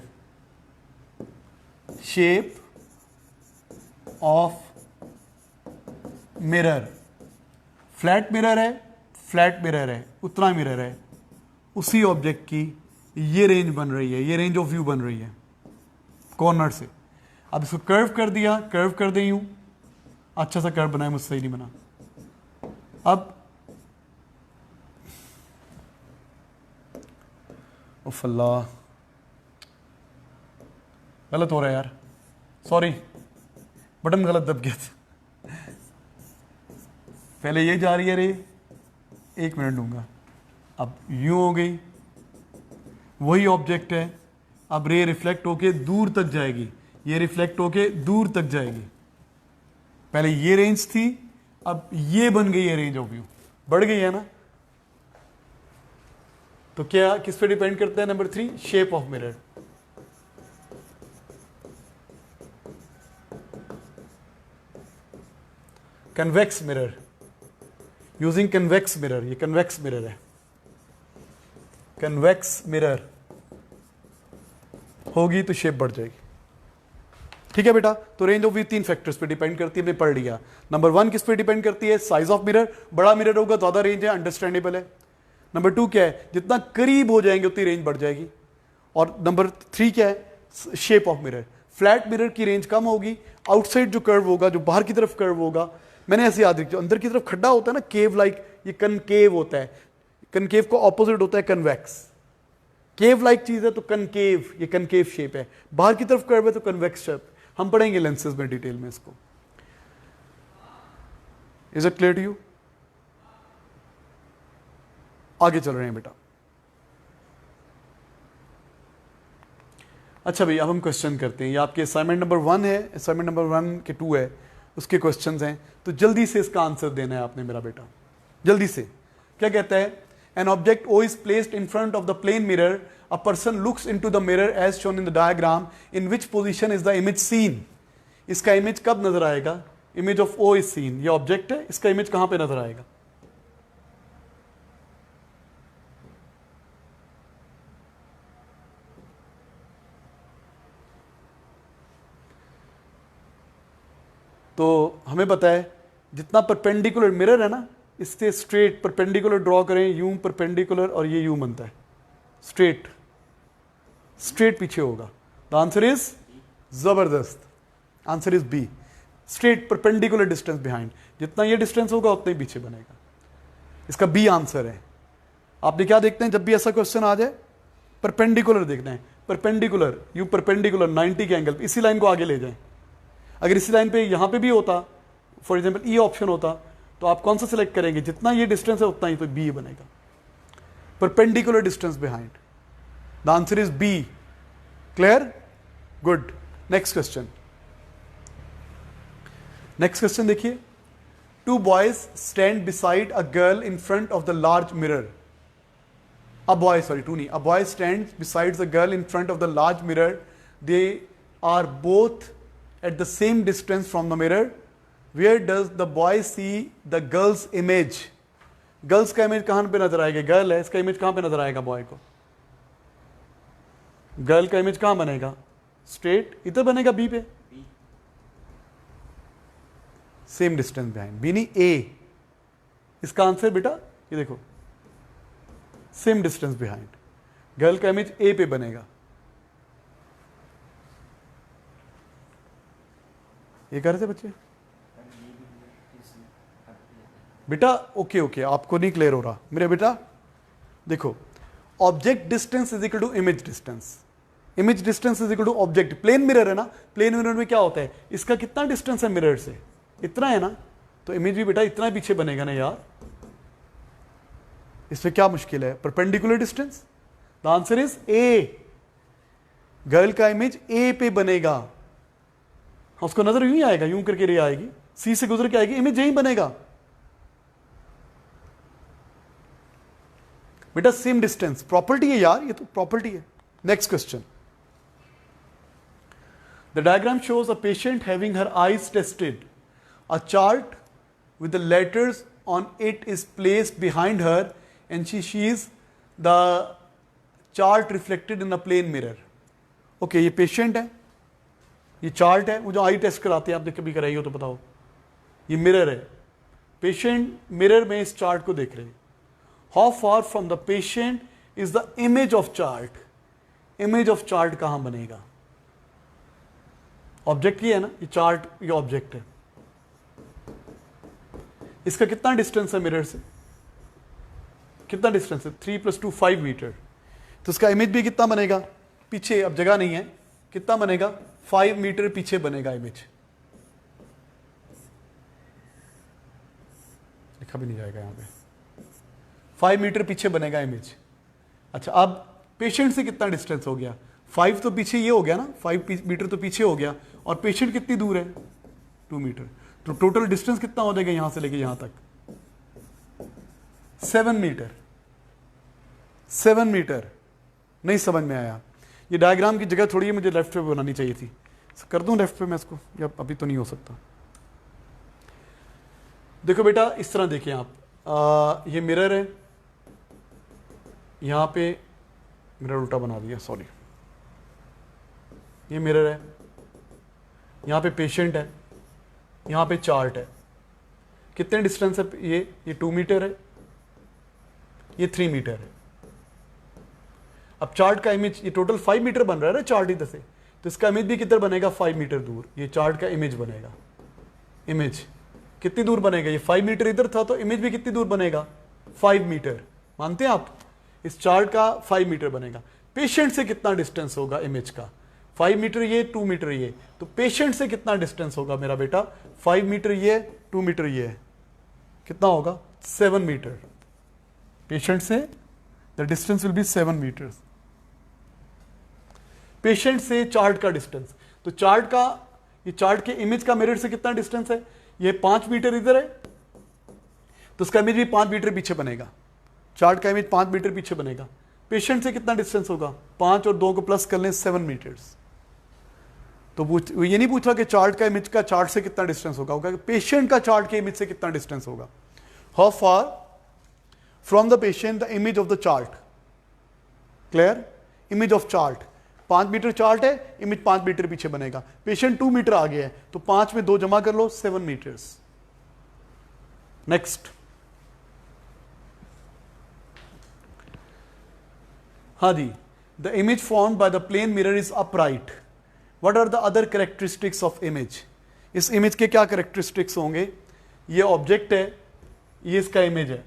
shape of mirror, flat mirror है, फ्लैट मिरर है, उतना मिरर है, उसी ऑब्जेक्ट की ये रेंज बन रही है, ये रेंज ऑफ व्यू बन रही है कॉर्नर से। अब इसको कर्व कर दिया, कर्व कर दें यूं, अच्छा सा कर्व बनाया, मुझसे ही नहीं बना। अब उफ अल्लाह, गलत हो रहा है यार, सॉरी, बटन गलत दब गया था। पहले ये जा रही है रे, 1 मिनट दूंगा, अब यूं हो गई, वही ऑब्जेक्ट है, अब रे रिफ्लेक्ट होके दूर तक जाएगी, ये रिफ्लेक्ट होके दूर तक जाएगी। पहले ये रेंज थी, अब ये बन गई है रेंज ऑफ व्यू, बढ़ गई है ना। तो क्या किस पे डिपेंड करता है, number 3, shape of mirror. Convex mirror, using convex mirror, ये कन्वेक्स मिरर है, कन्वेक्स मिरर होगी तो शेप बढ़ जाएगी। ठीक है बेटा, तो रेंज ऑफ व्यू 3 फैक्टर्स पे डिपेंड करती है, हमने पढ़ लिया। नंबर 1 किस पे डिपेंड करती है, साइज ऑफ मिरर, बड़ा मिरर होगा ज्यादा रेंज है, अंडरस्टैंडेबल है। नंबर 2 क्या है, जितना करीब हो जाएंगे उतनी रेंज बढ़ जाएगी। और नंबर 3 क्या है, shape of mirror, flat mirror की रेंज कम होगी, आउटसाइड जो कर्व होगा, जो बाहर की तरफ कर्व होगा, मैंने ऐसे याद रखी, अंदर की तरफ खड्डा होता है ना, केव लाइक, ये कनकेव होता है, कनकेव को ऑपोजिट होता है कन्वेक्स, केव लाइक चीज है तो कनकेव, ये कनकेव शेप है, बाहर की तरफ कर्व है तो कन्वेक्स शेप। हम पढ़ेंगे लेंसेज में डिटेल में इसको। Is it clear to you? आगे चल रहे हैं बेटा। अच्छा भाई, अब हम क्वेश्चन करते हैं। ये आपके असाइनमेंट नंबर 1 है, असाइनमेंट नंबर 1 के 2 है, उसके क्वेश्चंस हैं, तो जल्दी से इसका आंसर देना है आपने मेरा बेटा, जल्दी से। क्या कहता है, an object O is placed in front of the plane mirror, a person looks into the mirror as shown in the diagram, in which position is the image seen? इसका इमेज कब नजर आएगा, image of O is seen, ये object है, इसका image कहां पे नजर आएगा? तो हमें पता है जितना परपेंडिकुलर मिरर है ना, इससे स्ट्रेट परपेंडिकुलर ड्रॉ करें, यूं परपेंडिकुलर, और ये यूं बनता है, स्ट्रेट, स्ट्रेट पीछे होगा। द आंसर इज जबरदस्त, answer is B, straight perpendicular distance behind, जितना ये डिस्टेंस होगा उतना ही पीछे बनेगा, इसका बी आंसर है। आपने क्या देखते हैं जब भी ऐसा क्वेश्चन आ जाए, परपेंडिकुलर देखना है, परपेंडिकुलर, यू परपेंडिकुलर 90 के एंगल, इसी लाइन को आगे ले जाएं। अगर इसी लाइन पे यहां पे भी होता, फॉर एग्जांपल ई ऑप्शन होता, तो आप कौन सा सिलेक्ट करेंगे, जितना ये डिस्टेंस है उतना ही, तो बी बनेगा, perpendicular distance behind. The answer is B. Clear? Good. Next question, next question देखिए। 2 boys stand beside a girl in front of the large mirror. A boy, sorry, 2 नहीं, a boy stands beside the girl in front of the large mirror. They are both at the same distance from the mirror. Where does the boy see the girl's image? Girls का image कहां पे नजर आएगा, girl है, इसका image कहां पे नजर आएगा बॉय को? गर्ल का इमेज कहां बनेगा, स्ट्रेट इधर बनेगा, बी पे, सेम डिस्टेंस बिहाइंड, बी नहीं ए, इसका आंसर बेटा ये देखो, सेम डिस्टेंस बिहाइंड, गर्ल का इमेज ए पे बनेगा, ये कर रहे थे बच्चे बेटा? ओके ओके, आपको नहीं क्लियर हो रहा मेरे बेटा। देखो, object distance is equal to image distance. Image distance is equal to object, plane mirror है ना, प्लेन मिरर में क्या होता है, इसका कितना डिस्टेंस है मिरर से, इतना है ना, तो इमेज भी बेटा इतना पीछे बनेगा ना यार। इसमें क्या मुश्किल है? Perpendicular distance. The answer is a. Girl का इमेज ए पे बनेगा। उसको नजर यूं ही आएगा, यूं करके रे आएगी, सी से गुजर के आएगी, इमेज यही बनेगा बेटा। सेम डिस्टेंस प्रॉपर्टी है यार, ये तो प्रॉपर्टी है। Next question, the diagram shows a patient having her eyes tested, a chart with the letters on it is placed behind her and she sees the chart reflected in a plane mirror. Okay, ये patient है, ये chart है, वो जो आई test कराते हैं आपने कभी कराई हो तो बताओ, ये मिरर है, पेशेंट मिरर में इस चार्ट को देख रहे हैं। How far from the patient is the image of chart? Image of chart कहां बनेगा? ऑब्जेक्ट ये है ना, ये चार्ट, ये ऑब्जेक्ट है, इसका कितना डिस्टेंस है मिरर से? कितना डिस्टेंस है? 3 + 2 5 मीटर। तो इसका इमेज भी कितना बनेगा? पीछे, अब जगह नहीं है, कितना बनेगा? 5 मीटर पीछे बनेगा इमेज। लिखा भी नहीं जाएगा यहां पे, 5 मीटर पीछे बनेगा इमेज। अच्छा, अब पेशेंट से कितना डिस्टेंस हो गया? 5 तो पीछे ये हो गया ना, 5 मीटर तो पीछे हो गया, और पेशेंट कितनी दूर है? 2 मीटर। तो टोटल डिस्टेंस कितना हो जाएगा यहां से लेके यहां तक? 7 मीटर। 7 मीटर। नहीं समझ में आया? ये डायग्राम की जगह थोड़ी है, मुझे लेफ्ट पे बनानी चाहिए थी। कर दूं लेफ्ट पे मैं इसको, या अभी तो नहीं हो सकता? देखो बेटा, इस तरह देखिए आप, ये मिरर है, यहां पे मिरर उल्टा बना दिया, सॉरी। ये मिरर है, यहां पे पेशेंट है, यहां पे चार्ट है। कितने डिस्टेंस है? ये 2 मीटर है, ये 3 मीटर है। अब चार्ट का इमेज, ये टोटल 5 मीटर बन रहा है ना चार्ट इधर से, तो इसका इमेज भी किधर बनेगा? 5 मीटर दूर। ये चार्ट का इमेज बनेगा। इमेज कितनी दूर बनेगा? ये 5 मीटर इधर था, तो इमेज भी कितनी दूर बनेगा? 5 मीटर। मानते हैं आप? इस चार्ट का 5 मीटर बनेगा। पेशेंट से कितना डिस्टेंस होगा इमेज का? 5 मीटर ये, 2 मीटर ये, तो पेशेंट से कितना डिस्टेंस होगा मेरा बेटा? 5 मीटर ये, 2 मीटर ये, कितना होगा? 7 मीटर। पेशेंट से the distance will be 7 meters. Patient से चार्ट का डिस्टेंस, तो चार्ट का, ये चार्ट के इमेज का मिरर से कितना डिस्टेंस है? ये 5 मीटर इधर है, तो उसका इमेज भी 5 मीटर पीछे बनेगा। चार्ट का इमेज 5 मीटर पीछे बनेगा। पेशेंट से कितना डिस्टेंस होगा? 5 और 2 को प्लस कर लें, 7 मीटर्स। तो ये नहीं पूछ रहा कि चार्ट का इमेज का चार्ट से कितना डिस्टेंस होगा, पेशेंट का चार्ट के इमेज से कितना डिस्टेंस होगा। How far from the patient the image of the chart? Clear? Image of chart, 5 meter chart है, इमेज 5 मीटर पीछे बनेगा। पेशेंट 2 मीटर आगे है, तो 5 में 2 जमा कर लो, 7 मीटर्स। नेक्स्ट, हाँ जी, the image formed by the plane mirror is upright. What are the other characteristics of image? इस इमेज के क्या कैरेक्टरिस्टिक्स होंगे? ये ऑब्जेक्ट है, ये इसका इमेज है,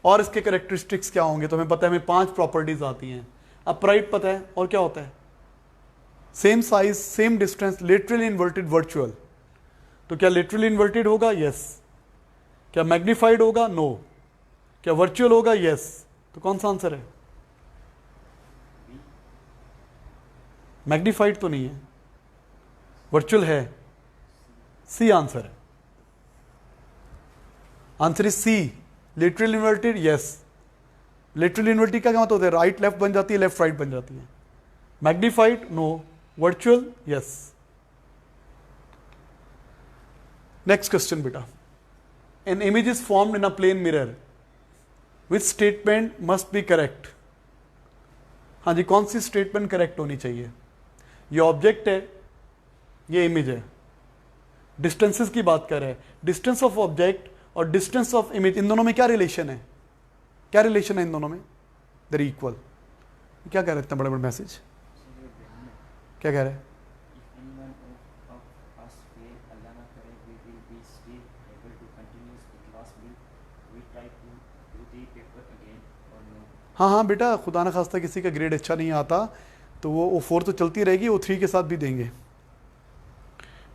और इसके कैरेक्टरिस्टिक्स क्या होंगे? तो हमें पता है, हमें 5 प्रॉपर्टीज आती हैं। अपराइट पता है, और क्या होता है? Same size, same distance, laterally inverted, virtual. तो क्या लेटरली इन्वर्टेड होगा? यस। क्या मैग्नीफाइड होगा? नो। क्या वर्चुअल होगा? यस। तो कौन सा आंसर है? मैग्नीफाइड तो नहीं है, वर्चुअल है, सी आंसर है। Answer is C, literal inverted. Yes, literal inverted का क्या मतलब होता है? राइट लेफ्ट बन जाती है, लेफ्ट राइट बन जाती है। Magnified no, virtual yes. Next question बेटा, an image is formed in a plane mirror, which statement must be correct? हाँ जी, कौन सी स्टेटमेंट करेक्ट होनी चाहिए? ये ऑब्जेक्ट है, ये इमेज है, डिस्टेंसेस की बात कर रहे हैं। डिस्टेंस ऑफ ऑब्जेक्ट और डिस्टेंस ऑफ इमेज, इन दोनों में क्या रिलेशन है? क्या रिलेशन है इन दोनों में? They are equal. क्या कह रहे हैं इतना बड़ा बड़ा मैसेज? क्या कह रहे हैं? If anyone of us fail हाँ हाँ बेटा, खुदा न खास्ता किसी का ग्रेड अच्छा नहीं आता तो वो O4 तो चलती रहेगी, O3 के साथ भी देंगे।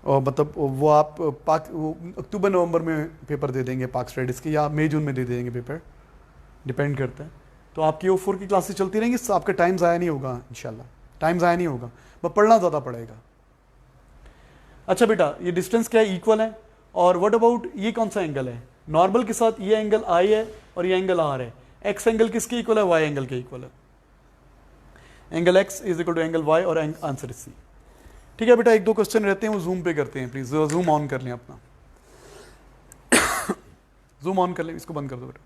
और मतलब वो आप वो अक्टूबर नवंबर में पेपर दे देंगे पाक स्टडीज़ के, या मई जून में दे देंगे पेपर, डिपेंड करता है। तो आपकी O4 की क्लासेस चलती रहेंगी, आपका टाइम ज़ाया नहीं होगा इंशाल्लाह, टाइम ज़ाया नहीं होगा, बस पढ़ना ज़्यादा पड़ेगा। अच्छा बेटा, ये डिस्टेंस क्या है, इक्वल है। और व्हाट अबाउट ये कौन सा एंगल है, नॉर्मल के साथ ये एंगल I है और ये एंगल R है। एक्स एंगल किसके इक्वल है, वाई एंगल के इक्वल है। Angle X is equal to angle Y और आंसर सी। ठीक है बेटा, एक दो क्वेश्चन रहते हैं वो जूम पे करते हैं, प्लीज जूम ऑन कर लें अपना। जूम ऑन कर लें, इसको बंद कर दो बेटा।